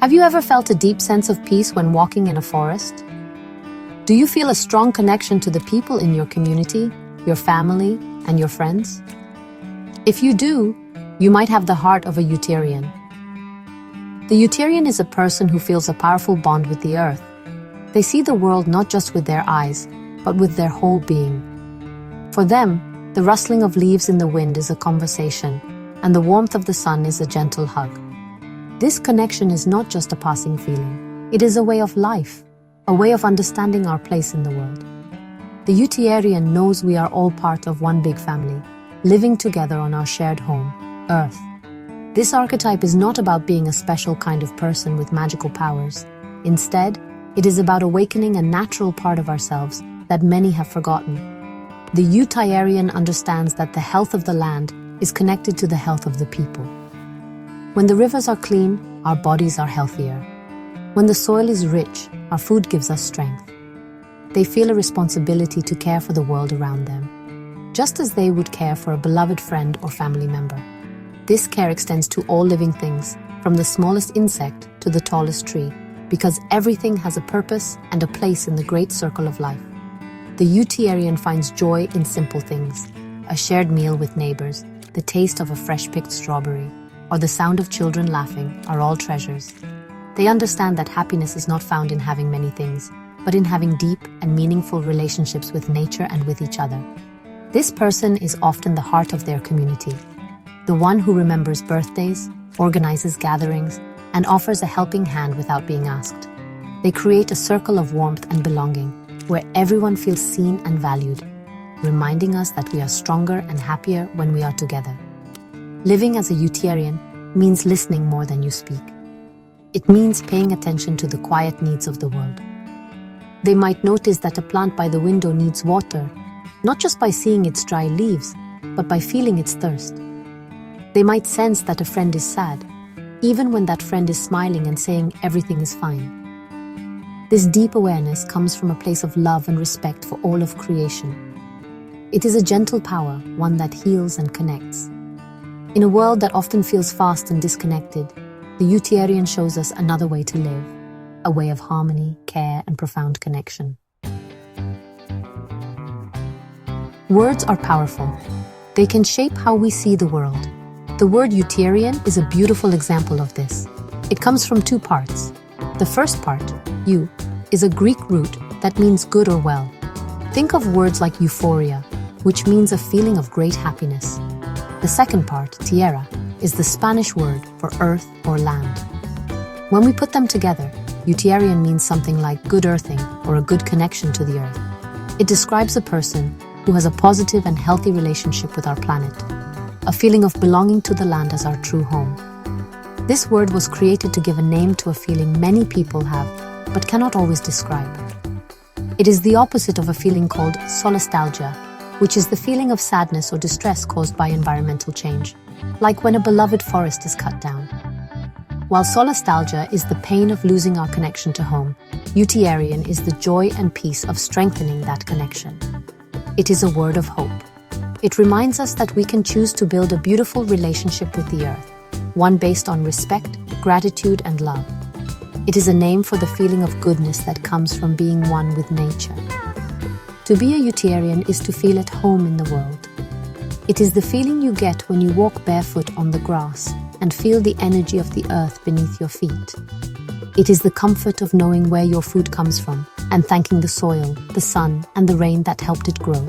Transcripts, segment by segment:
Have you ever felt a deep sense of peace when walking in a forest? Do you feel a strong connection to the people in your community, your family, and your friends? If you do, you might have the heart of a Eutierrian. The Eutierrian is a person who feels a powerful bond with the earth. They see the world not just with their eyes, but with their whole being. For them, the rustling of leaves in the wind is a conversation, and the warmth of the sun is a gentle hug. This connection is not just a passing feeling. It is a way of life, a way of understanding our place in the world. The Eutierrian knows we are all part of one big family, living together on our shared home, Earth. This archetype is not about being a special kind of person with magical powers. Instead, it is about awakening a natural part of ourselves that many have forgotten. The Eutierrian understands that the health of the land is connected to the health of the people. When the rivers are clean, our bodies are healthier. When the soil is rich, our food gives us strength. They feel a responsibility to care for the world around them, just as they would care for a beloved friend or family member. This care extends to all living things, from the smallest insect to the tallest tree, because everything has a purpose and a place in the great circle of life. The Eutierrian finds joy in simple things: a shared meal with neighbors, the taste of a fresh-picked strawberry, or the sound of children laughing are all treasures. They understand that happiness is not found in having many things, but in having deep and meaningful relationships with nature and with each other. This person is often the heart of their community, the one who remembers birthdays, organizes gatherings, and offers a helping hand without being asked. They create a circle of warmth and belonging, where everyone feels seen and valued, reminding us that we are stronger and happier when we are together. Living as a Eutierrian means listening more than you speak. It means paying attention to the quiet needs of the world. They might notice that a plant by the window needs water, not just by seeing its dry leaves, but by feeling its thirst. They might sense that a friend is sad, even when that friend is smiling and saying everything is fine. This deep awareness comes from a place of love and respect for all of creation. It is a gentle power, one that heals and connects. In a world that often feels fast and disconnected, the Eutierrian shows us another way to live, a way of harmony, care, and profound connection. Words are powerful. They can shape how we see the world. The word Eutierrian is a beautiful example of this. It comes from two parts. The first part, eu, is a Greek root that means good or well. Think of words like euphoria, which means a feeling of great happiness. The second part, tierra, is the Spanish word for earth or land. When we put them together, Eutierrian means something like good earthing or a good connection to the earth. It describes a person who has a positive and healthy relationship with our planet, a feeling of belonging to the land as our true home. This word was created to give a name to a feeling many people have, but cannot always describe. It is the opposite of a feeling called solastalgia, which is the feeling of sadness or distress caused by environmental change, like when a beloved forest is cut down. While solastalgia is the pain of losing our connection to home, Eutierrian is the joy and peace of strengthening that connection. It is a word of hope. It reminds us that we can choose to build a beautiful relationship with the earth, one based on respect, gratitude, and love. It is a name for the feeling of goodness that comes from being one with nature. To be a Eutierrian is to feel at home in the world. It is the feeling you get when you walk barefoot on the grass and feel the energy of the earth beneath your feet. It is the comfort of knowing where your food comes from and thanking the soil, the sun, and the rain that helped it grow.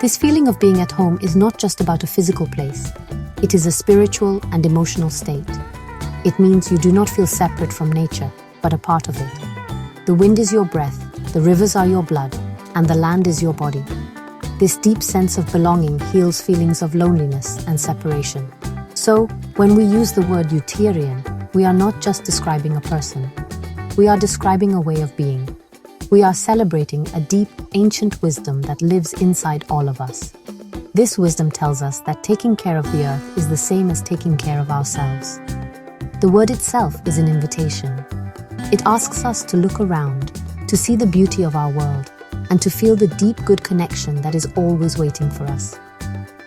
This feeling of being at home is not just about a physical place. It is a spiritual and emotional state. It means you do not feel separate from nature, but a part of it. The wind is your breath, the rivers are your blood, and the land is your body. This deep sense of belonging heals feelings of loneliness and separation. So, when we use the word Eutierrian, we are not just describing a person. We are describing a way of being. We are celebrating a deep, ancient wisdom that lives inside all of us. This wisdom tells us that taking care of the earth is the same as taking care of ourselves. The word itself is an invitation. It asks us to look around, to see the beauty of our world, and to feel the deep good connection that is always waiting for us.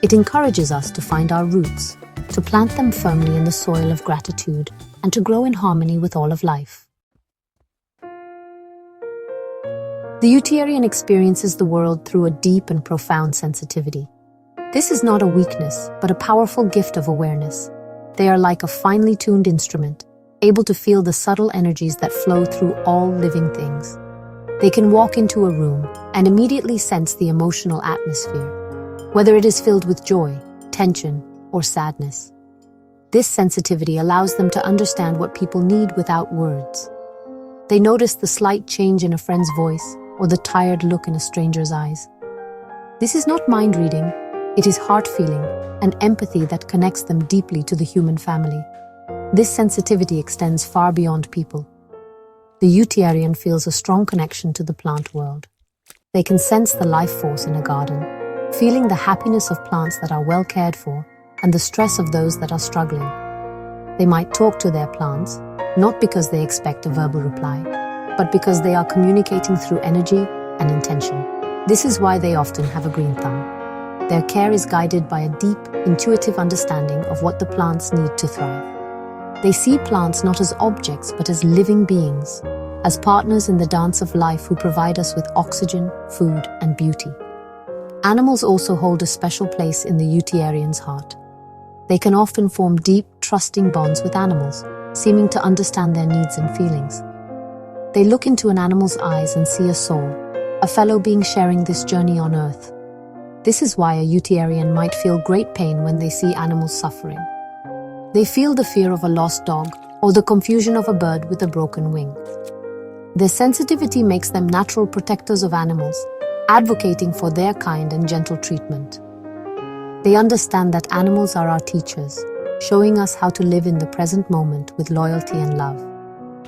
It encourages us to find our roots, to plant them firmly in the soil of gratitude, and to grow in harmony with all of life. The Eutierrian experiences the world through a deep and profound sensitivity. This is not a weakness, but a powerful gift of awareness. They are like a finely tuned instrument, able to feel the subtle energies that flow through all living things. They can walk into a room and immediately sense the emotional atmosphere, whether it is filled with joy, tension, or sadness. This sensitivity allows them to understand what people need without words. They notice the slight change in a friend's voice or the tired look in a stranger's eyes. This is not mind reading, it is heart feeling and empathy that connects them deeply to the human family. This sensitivity extends far beyond people. The Eutierrian feels a strong connection to the plant world. They can sense the life force in a garden, feeling the happiness of plants that are well cared for and the stress of those that are struggling. They might talk to their plants, not because they expect a verbal reply, but because they are communicating through energy and intention. This is why they often have a green thumb. Their care is guided by a deep, intuitive understanding of what the plants need to thrive. They see plants not as objects, but as living beings, as partners in the dance of life who provide us with oxygen, food, and beauty. Animals also hold a special place in the Eutierrian's heart. They can often form deep, trusting bonds with animals, seeming to understand their needs and feelings. They look into an animal's eyes and see a soul, a fellow being sharing this journey on Earth. This is why a Eutierrian might feel great pain when they see animals suffering. They feel the fear of a lost dog or the confusion of a bird with a broken wing. Their sensitivity makes them natural protectors of animals, advocating for their kind and gentle treatment. They understand that animals are our teachers, showing us how to live in the present moment with loyalty and love.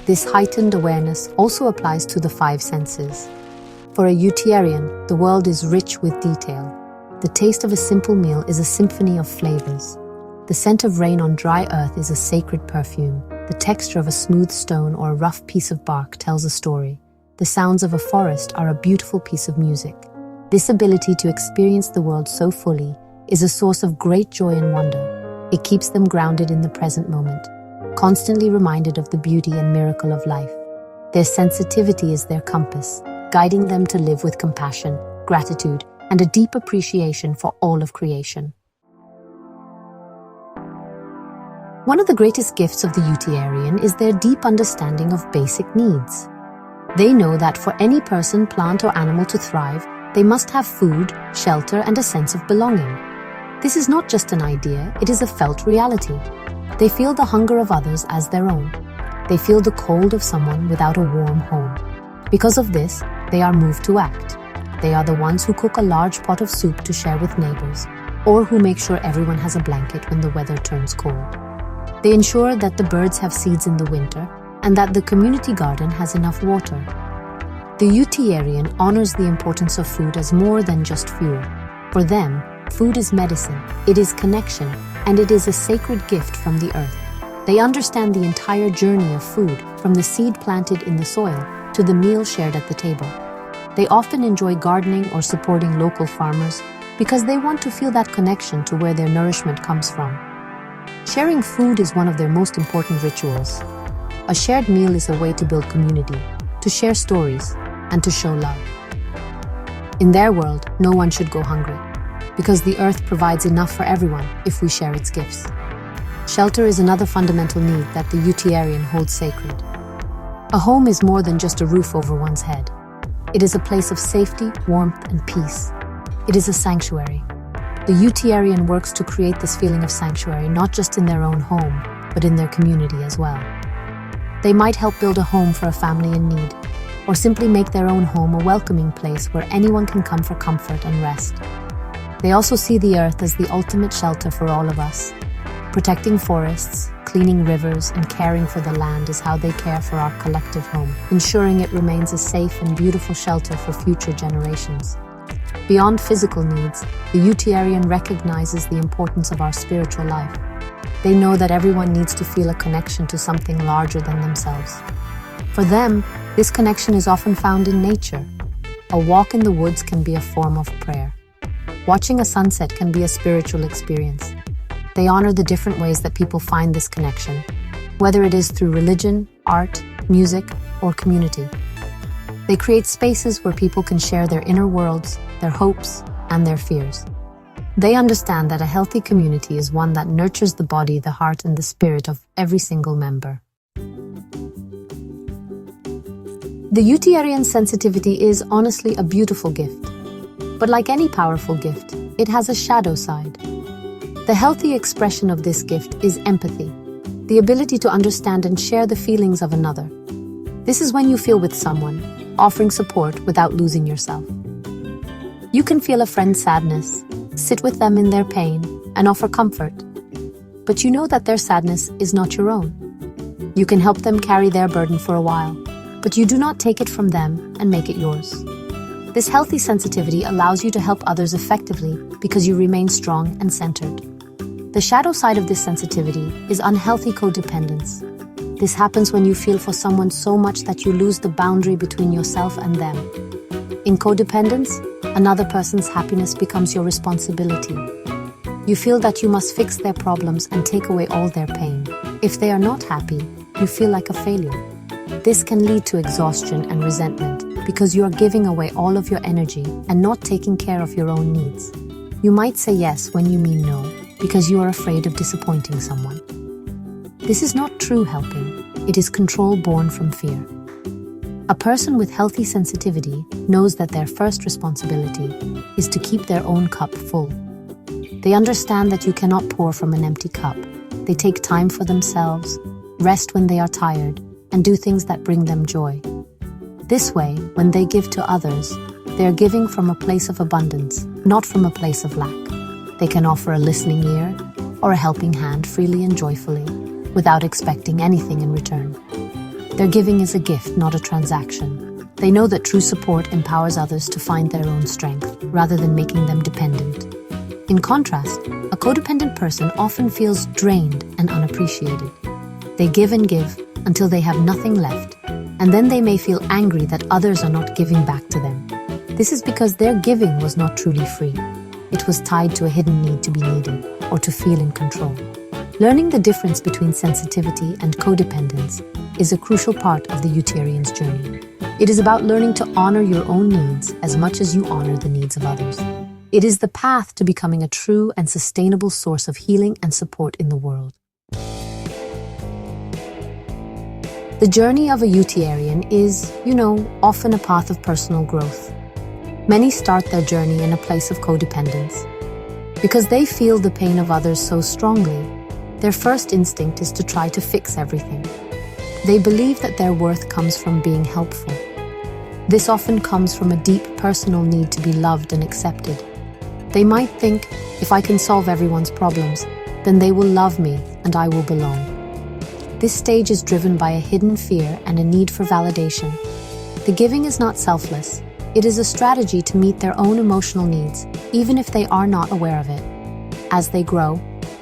This heightened awareness also applies to the five senses. For a Eutierrian, the world is rich with detail. The taste of a simple meal is a symphony of flavors. The scent of rain on dry earth is a sacred perfume. The texture of a smooth stone or a rough piece of bark tells a story. The sounds of a forest are a beautiful piece of music. This ability to experience the world so fully is a source of great joy and wonder. It keeps them grounded in the present moment, constantly reminded of the beauty and miracle of life. Their sensitivity is their compass, guiding them to live with compassion, gratitude, and a deep appreciation for all of creation. One of the greatest gifts of the Eutierrian is their deep understanding of basic needs. They know that for any person, plant, or animal to thrive, they must have food, shelter, and a sense of belonging. This is not just an idea, it is a felt reality. They feel the hunger of others as their own. They feel the cold of someone without a warm home. Because of this, they are moved to act. They are the ones who cook a large pot of soup to share with neighbors, or who make sure everyone has a blanket when the weather turns cold. They ensure that the birds have seeds in the winter and that the community garden has enough water. The Eutierrian honors the importance of food as more than just fuel. For them, food is medicine, it is connection, and it is a sacred gift from the earth. They understand the entire journey of food, from the seed planted in the soil to the meal shared at the table. They often enjoy gardening or supporting local farmers because they want to feel that connection to where their nourishment comes from. Sharing food is one of their most important rituals. A shared meal is a way to build community, to share stories, and to show love. In their world, no one should go hungry, because the earth provides enough for everyone if we share its gifts. Shelter is another fundamental need that the Eutierrian holds sacred. A home is more than just a roof over one's head. It is a place of safety, warmth, and peace. It is a sanctuary. The Eutierrian works to create this feeling of sanctuary not just in their own home, but in their community as well. They might help build a home for a family in need, or simply make their own home a welcoming place where anyone can come for comfort and rest. They also see the earth as the ultimate shelter for all of us. Protecting forests, cleaning rivers, and caring for the land is how they care for our collective home, ensuring it remains a safe and beautiful shelter for future generations. Beyond physical needs, the Eutierrian recognizes the importance of our spiritual life. They know that everyone needs to feel a connection to something larger than themselves. For them, this connection is often found in nature. A walk in the woods can be a form of prayer. Watching a sunset can be a spiritual experience. They honor the different ways that people find this connection, whether it is through religion, art, music, or community. They create spaces where people can share their inner worlds, their hopes, and their fears. They understand that a healthy community is one that nurtures the body, the heart, and the spirit of every single member. The Eutierrian sensitivity is honestly a beautiful gift. But like any powerful gift, it has a shadow side. The healthy expression of this gift is empathy, the ability to understand and share the feelings of another. This is when you feel with someone, offering support without losing yourself. You can feel a friend's sadness, sit with them in their pain, and offer comfort. But you know that their sadness is not your own. You can help them carry their burden for a while, but you do not take it from them and make it yours. This healthy sensitivity allows you to help others effectively because you remain strong and centered. The shadow side of this sensitivity is unhealthy codependence. This happens when you feel for someone so much that you lose the boundary between yourself and them. In codependence, another person's happiness becomes your responsibility. You feel that you must fix their problems and take away all their pain. If they are not happy, you feel like a failure. This can lead to exhaustion and resentment because you are giving away all of your energy and not taking care of your own needs. You might say yes when you mean no because you are afraid of disappointing someone. This is not true helping. It is control born from fear. A person with healthy sensitivity knows that their first responsibility is to keep their own cup full. They understand that you cannot pour from an empty cup. They take time for themselves, rest when they are tired, and do things that bring them joy. This way, when they give to others, they are giving from a place of abundance, not from a place of lack. They can offer a listening ear or a helping hand freely and joyfully, without expecting anything in return. Their giving is a gift, not a transaction. They know that true support empowers others to find their own strength, rather than making them dependent. In contrast, a codependent person often feels drained and unappreciated. They give and give until they have nothing left, and then they may feel angry that others are not giving back to them. This is because their giving was not truly free. It was tied to a hidden need to be needed or to feel in control. Learning the difference between sensitivity and codependence is a crucial part of the Eutierrian's journey. It is about learning to honor your own needs as much as you honor the needs of others. It is the path to becoming a true and sustainable source of healing and support in the world. The journey of a Eutierrian is, often a path of personal growth. Many start their journey in a place of codependence. Because they feel the pain of others so strongly, their first instinct is to try to fix everything. They believe that their worth comes from being helpful. This often comes from a deep personal need to be loved and accepted. They might think, if I can solve everyone's problems, then they will love me and I will belong. This stage is driven by a hidden fear and a need for validation. The giving is not selfless. It is a strategy to meet their own emotional needs, even if they are not aware of it. As they grow,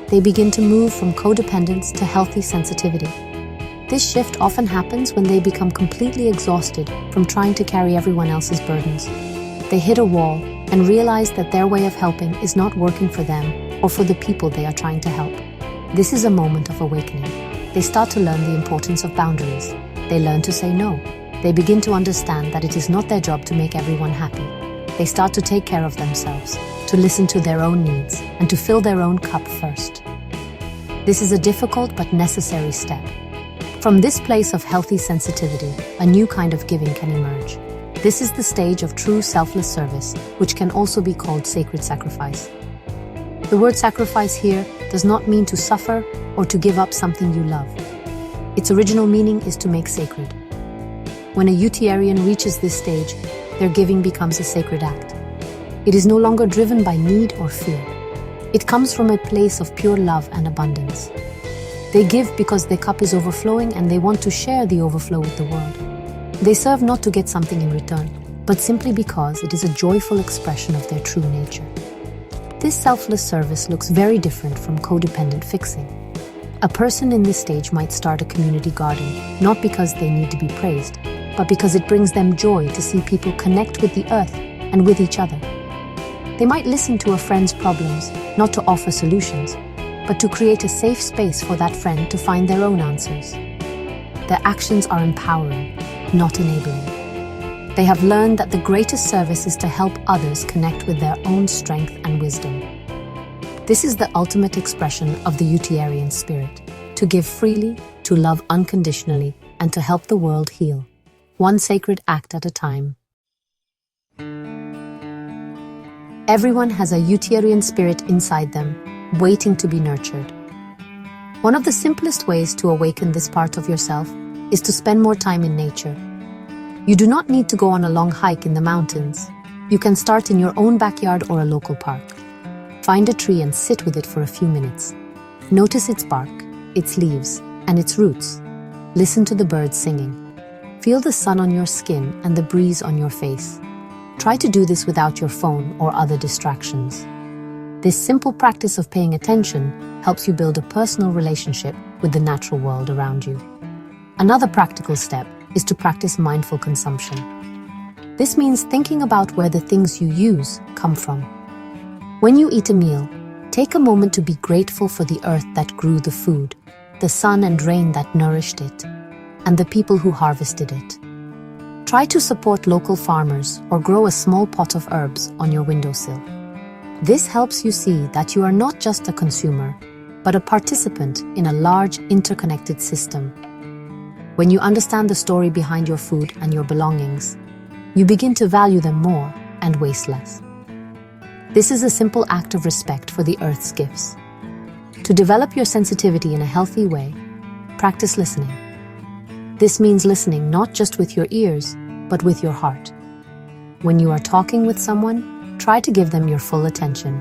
they begin to move from codependence to healthy sensitivity. This shift often happens when they become completely exhausted from trying to carry everyone else's burdens. They hit a wall and realize that their way of helping is not working for them or for the people they are trying to help. This is a moment of awakening. They start to learn the importance of boundaries. They learn to say no. They begin to understand that it is not their job to make everyone happy. They start to take care of themselves, to listen to their own needs, and to fill their own cup first. This is a difficult but necessary step. From this place of healthy sensitivity, a new kind of giving can emerge. This is the stage of true selfless service, which can also be called sacred sacrifice. The word sacrifice here does not mean to suffer or to give up something you love. Its original meaning is to make sacred. When a Eutierrian reaches this stage, their giving becomes a sacred act. It is no longer driven by need or fear. It comes from a place of pure love and abundance. They give because their cup is overflowing and they want to share the overflow with the world. They serve not to get something in return, but simply because it is a joyful expression of their true nature. This selfless service looks very different from codependent fixing. A person in this stage might start a community garden, not because they need to be praised, but because it brings them joy to see people connect with the earth and with each other. They might listen to a friend's problems, not to offer solutions, but to create a safe space for that friend to find their own answers. Their actions are empowering, not enabling. They have learned that the greatest service is to help others connect with their own strength and wisdom. This is the ultimate expression of the Eutierrian spirit, to give freely, to love unconditionally, and to help the world heal, one sacred act at a time. Everyone has a Eutierrian spirit inside them, waiting to be nurtured. One of the simplest ways to awaken this part of yourself is to spend more time in nature. You do not need to go on a long hike in the mountains. You can start in your own backyard or a local park. Find a tree and sit with it for a few minutes. Notice its bark, its leaves, and its roots. Listen to the birds singing. Feel the sun on your skin and the breeze on your face. Try to do this without your phone or other distractions. This simple practice of paying attention helps you build a personal relationship with the natural world around you. Another practical step is to practice mindful consumption. This means thinking about where the things you use come from. When you eat a meal, take a moment to be grateful for the earth that grew the food, the sun and rain that nourished it, and the people who harvested it. Try to support local farmers or grow a small pot of herbs on your windowsill. This helps you see that you are not just a consumer, but a participant in a large interconnected system. When you understand the story behind your food and your belongings, you begin to value them more and waste less. This is a simple act of respect for the earth's gifts. To develop your sensitivity in a healthy way, practice listening. This means listening not just with your ears, but with your heart. When you are talking with someone, try to give them your full attention.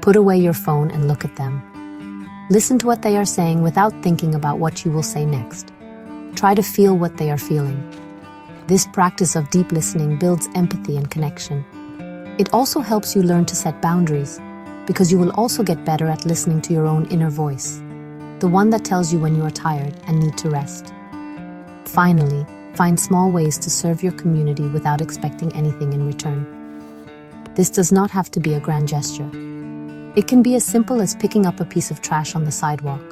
Put away your phone and look at them. Listen to what they are saying without thinking about what you will say next. Try to feel what they are feeling. This practice of deep listening builds empathy and connection. It also helps you learn to set boundaries, because you will also get better at listening to your own inner voice, the one that tells you when you are tired and need to rest. Finally, find small ways to serve your community without expecting anything in return. This does not have to be a grand gesture. It can be as simple as picking up a piece of trash on the sidewalk,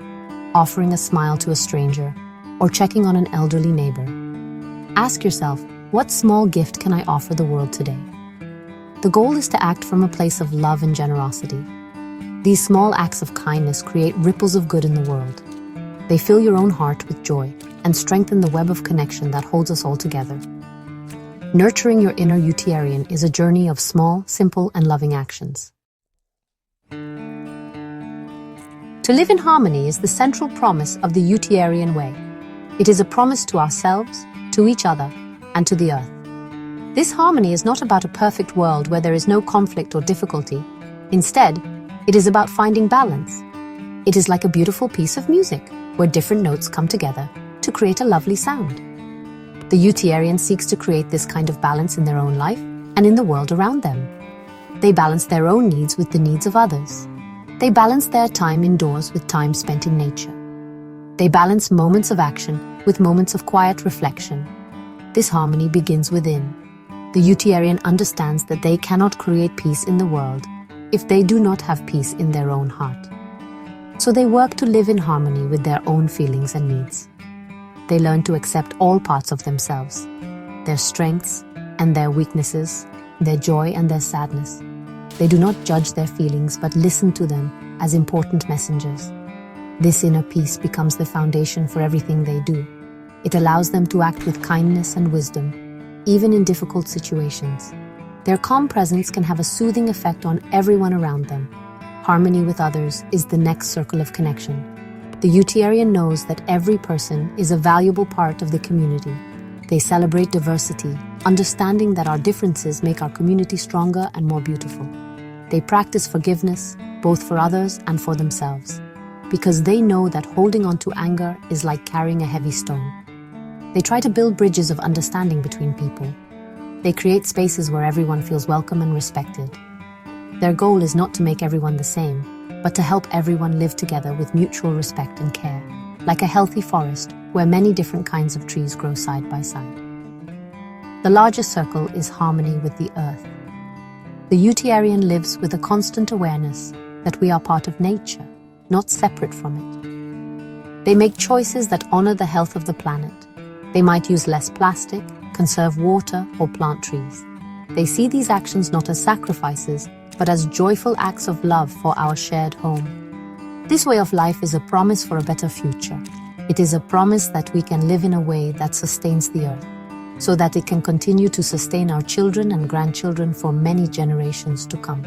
offering a smile to a stranger, or checking on an elderly neighbor. Ask yourself, what small gift can I offer the world today? The goal is to act from a place of love and generosity. These small acts of kindness create ripples of good in the world. They fill your own heart with joy and strengthen the web of connection that holds us all together. Nurturing your inner Eutierrian is a journey of small, simple, and loving actions. To live in harmony is the central promise of the Eutierrian way. It is a promise to ourselves, to each other, and to the earth. This harmony is not about a perfect world where there is no conflict or difficulty. Instead, it is about finding balance. It is like a beautiful piece of music, where different notes come together to create a lovely sound. The Eutierrian seeks to create this kind of balance in their own life and in the world around them. They balance their own needs with the needs of others. They balance their time indoors with time spent in nature. They balance moments of action with moments of quiet reflection. This harmony begins within. The Eutierrian understands that they cannot create peace in the world if they do not have peace in their own heart. So they work to live in harmony with their own feelings and needs. They learn to accept all parts of themselves, their strengths and their weaknesses, their joy and their sadness. They do not judge their feelings but listen to them as important messengers. This inner peace becomes the foundation for everything they do. It allows them to act with kindness and wisdom, even in difficult situations. Their calm presence can have a soothing effect on everyone around them. Harmony with others is the next circle of connection. The Eutierrian knows that every person is a valuable part of the community. They celebrate diversity, understanding that our differences make our community stronger and more beautiful. They practice forgiveness, both for others and for themselves, because they know that holding on to anger is like carrying a heavy stone. They try to build bridges of understanding between people. They create spaces where everyone feels welcome and respected. Their goal is not to make everyone the same, but to help everyone live together with mutual respect and care, like a healthy forest where many different kinds of trees grow side by side. The larger circle is harmony with the earth. The Eutierrian lives with a constant awareness that we are part of nature. not separate from it. They make choices that honor the health of the planet. They might use less plastic, conserve water, or plant trees. They see these actions not as sacrifices, but as joyful acts of love for our shared home. This way of life is a promise for a better future. It is a promise that we can live in a way that sustains the earth, so that it can continue to sustain our children and grandchildren for many generations to come.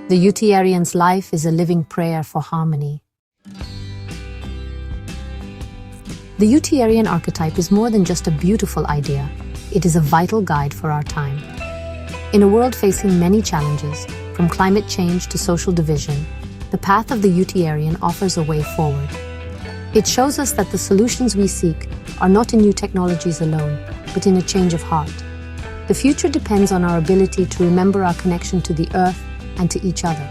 The Eutierrian's life is a living prayer for harmony. The Eutierrian archetype is more than just a beautiful idea. It is a vital guide for our time. In a world facing many challenges, from climate change to social division, the path of the Eutierrian offers a way forward. It shows us that the solutions we seek are not in new technologies alone, but in a change of heart. The future depends on our ability to remember our connection to the earth and to each other.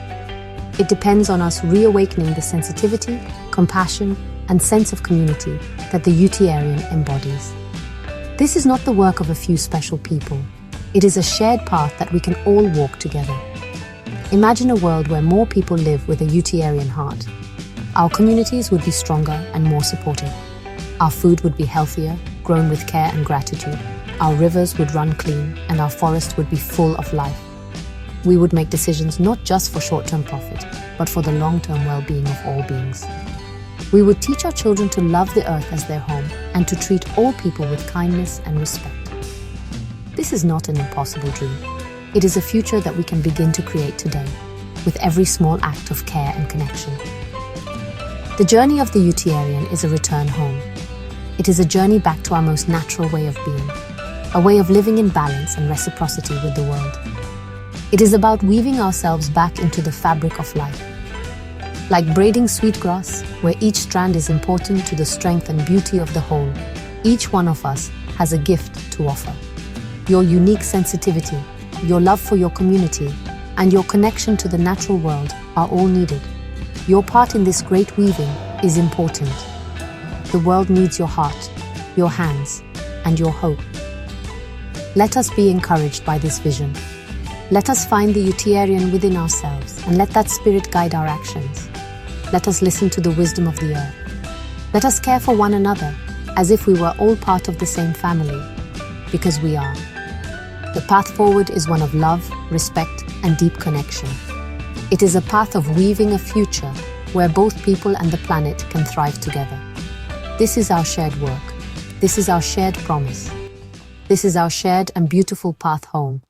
It depends on us reawakening the sensitivity, compassion, and sense of community that the Eutierrian embodies. This is not the work of a few special people. It is a shared path that we can all walk together. Imagine a world where more people live with a Eutierrian heart. Our communities would be stronger and more supportive. Our food would be healthier, grown with care and gratitude. Our rivers would run clean, and our forests would be full of life. We would make decisions not just for short-term profit, but for the long-term well-being of all beings. We would teach our children to love the earth as their home and to treat all people with kindness and respect. This is not an impossible dream. It is a future that we can begin to create today, with every small act of care and connection. The journey of the Eutierrian is a return home. It is a journey back to our most natural way of being, a way of living in balance and reciprocity with the world. It is about weaving ourselves back into the fabric of life. Like braiding sweetgrass, where each strand is important to the strength and beauty of the whole, each one of us has a gift to offer. Your unique sensitivity, your love for your community, and your connection to the natural world are all needed. Your part in this great weaving is important. The world needs your heart, your hands, and your hope. Let us be encouraged by this vision. Let us find the Eutierrian within ourselves and let that spirit guide our actions. Let us listen to the wisdom of the earth. Let us care for one another as if we were all part of the same family, because we are. The path forward is one of love, respect, and deep connection. It is a path of weaving a future where both people and the planet can thrive together. This is our shared work. This is our shared promise. This is our shared and beautiful path home.